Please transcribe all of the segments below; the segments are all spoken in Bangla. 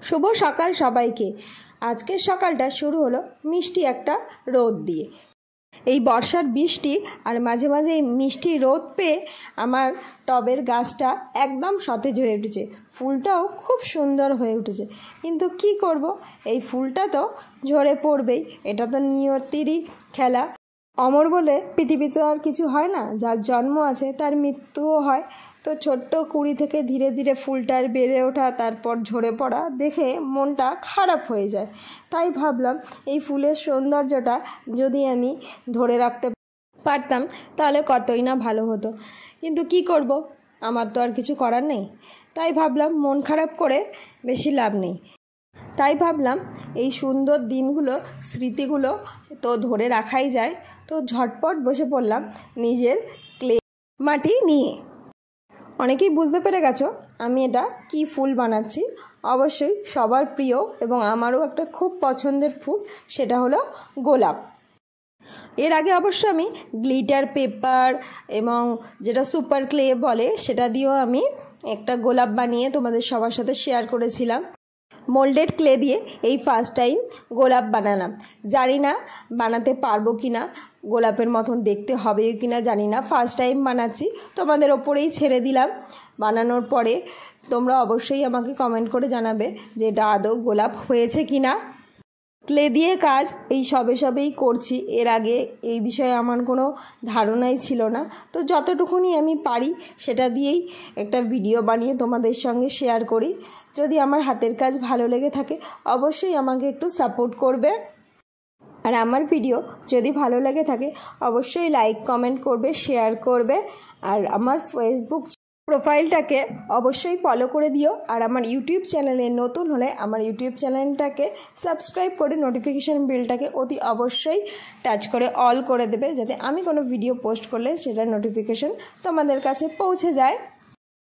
শুভ সকাল সবাইকে। আজকের সকালটা শুরু হলো মিষ্টি একটা রোদ দিয়ে। এই বর্ষার বৃষ্টি আর মাঝে মাঝে এই মিষ্টি রোদ পেয়ে আমার টবের গাছটা একদম সতেজ হয়ে উঠেছে, ফুলটাও খুব সুন্দর হয়ে উঠেছে। কিন্তু কি করব, এই ফুলটা তো ঝরে পড়বেই, এটা তো নিয়তিরই খেলা। অমর বলে পৃথিবীতে আর কিছু হয় না, যার জন্ম আছে তার মৃত্যুও হয়। তো ছোট্ট কুড়ি থেকে ধীরে ধীরে ফুলটার বেড়ে ওঠা, তারপর ঝরে পড়া দেখে মনটা খারাপ হয়ে যায়। তাই ভাবলাম এই ফুলের সৌন্দর্যটা যদি আমি ধরে রাখতে পারতাম তাহলে কতই না ভালো হতো। কিন্তু কি করব, আমার তো আর কিছু করার নেই। তাই ভাবলাম মন খারাপ করে বেশি লাভ নেই। তাই ভাবলাম এই সুন্দর দিনগুলো, স্মৃতিগুলো তো ধরে রাখাই যায়। তো ঝটপট বসে পড়লাম নিজের ক্লে মাটি নিয়ে। অনেকেই বুঝতে পেরে গেছো আমি এটা কি ফুল বানাচ্ছি। অবশ্যই সবার প্রিয় এবং আমারও একটা খুব পছন্দের ফুল, সেটা হলো গোলাপ। এর আগে অবশ্য আমি গ্লিটার পেপার এবং যেটা সুপার ক্লে বলে সেটা দিয়েও আমি একটা গোলাপ বানিয়ে তোমাদের সবার সাথে শেয়ার করেছিলাম। মোল্ডেড ক্লে দিয়ে এই ফার্স্ট টাইম গোলাপ বানালাম। জানি না বানাতে পারবো কি না, গোলাপের মতন দেখতে হবে কি না জানি না, ফার্স্ট টাইম বানাচ্ছি, তোমাদের ওপরেই ছেড়ে দিলাম। বানানোর পরে তোমরা অবশ্যই আমাকে কমেন্ট করে জানাবে যে এটা আদৌ গোলাপ হয়েছে কি না। ক্লে দিয়ে কাজ এই সবেই করছি, এর আগে এই বিষয়ে আমার কোনো ধারণাই ছিল না। তো যতটুকুনি আমি পারি সেটা দিয়েই একটা ভিডিও বানিয়ে তোমাদের সঙ্গে শেয়ার করি। যদি আমার হাতের কাজ ভালো লেগে থাকে অবশ্যই আমাকে একটু সাপোর্ট করবে। আর আমার ভিডিও যদি ভালো লেগে থাকে অবশ্যই লাইক কমেন্ট করবে, শেয়ার করবে। আর আমার ফেসবুক প্রোফাইলটাকে অবশ্যই ফলো করে দিও। আর আমার ইউটিউব চ্যানেলে নতুন হলে আমার ইউটিউব চ্যানেলটাকে সাবস্ক্রাইব করে নোটিফিকেশান বেলটাকে অতি অবশ্যই টাচ করে অল করে দেবে, যাতে আমি কোনো ভিডিও পোস্ট করলে সেটার নোটিফিকেশান তোমাদের কাছে পৌঁছে যায়।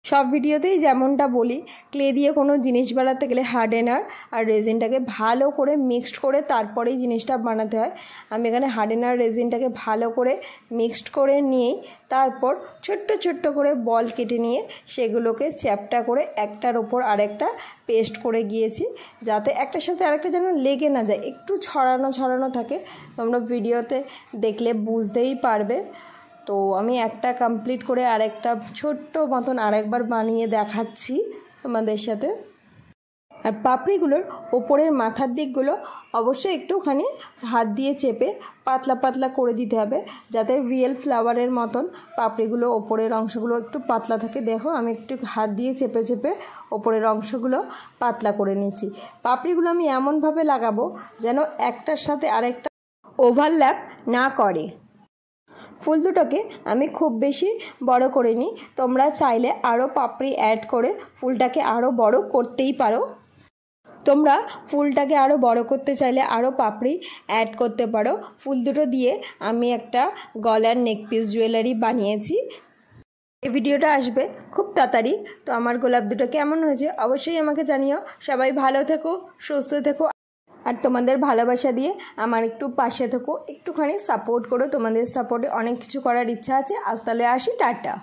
সব ভিডিওতেই যেমনটা বলি, ক্লে দিয়ে কোনো জিনিস বানাতে গেলে হার্ডেনার আর রেজিনটাকে ভালো করে মিক্সড করে তারপরেই জিনিসটা বানাতে হয়। আমি এখানে হার্ডেনার রেজিনটাকে ভালো করে মিক্সড করে নিয়েই তারপর ছোট্ট ছোট্ট করে বল কেটে নিয়ে সেগুলোকে চ্যাপটা করে একটার ওপর আরেকটা পেস্ট করে গিয়েছি, যাতে একটার সাথে আরেকটা যেন লেগে না যায়, একটু ছড়ানো থাকে। তোমরা ভিডিওতে দেখলে বুঝতেই পারবে। তো আমি একটা কমপ্লিট করে আরেকটা ছোট্ট মতন আরেকবার বানিয়ে দেখাচ্ছি তোমাদের সাথে। আর পাপড়িগুলোর ওপরের মাথার দিকগুলো অবশ্যই একটুখানি হাত দিয়ে চেপে পাতলা পাতলা করে দিতে হবে, যাতে রিয়েল ফ্লাওয়ারের মতন পাপড়িগুলো ওপরের অংশগুলো একটু পাতলা থাকে। দেখো আমি একটু হাত দিয়ে চেপে চেপে ওপরের অংশগুলো পাতলা করে নিচ্ছি। পাপড়িগুলো আমি এমনভাবে লাগাবো যেন একটার সাথে আরেকটা ওভারল্যাপ না করে। ফুল দুটোকে আমি খুব বেশি বড় করিনি, তোমরা চাইলে আরও পাপড়ি অ্যাড করে ফুলটাকে আরও বড় করতেই পারো। তোমরা ফুলটাকে আরও বড় করতে চাইলে আরও পাপড়ি অ্যাড করতে পারো। ফুল দুটো দিয়ে আমি একটা গলার নেকপিস জুয়েলারি বানিয়েছি। এই ভিডিওটা আসবে খুব তাড়াতাড়ি। তো আমার গোলাপ দুটো কেমন হয়েছে অবশ্যই আমাকে জানিও। সবাই ভালো থেকো, সুস্থ থেকো, আর তোমাদের ভালোবাসা দিয়ে আমার একটু পাশে থেকো, একটুখানি সাপোর্ট করো। তোমাদের সাপোর্টে অনেক কিছু করার ইচ্ছা আছে। আজ তাহলে আসি, টাটা।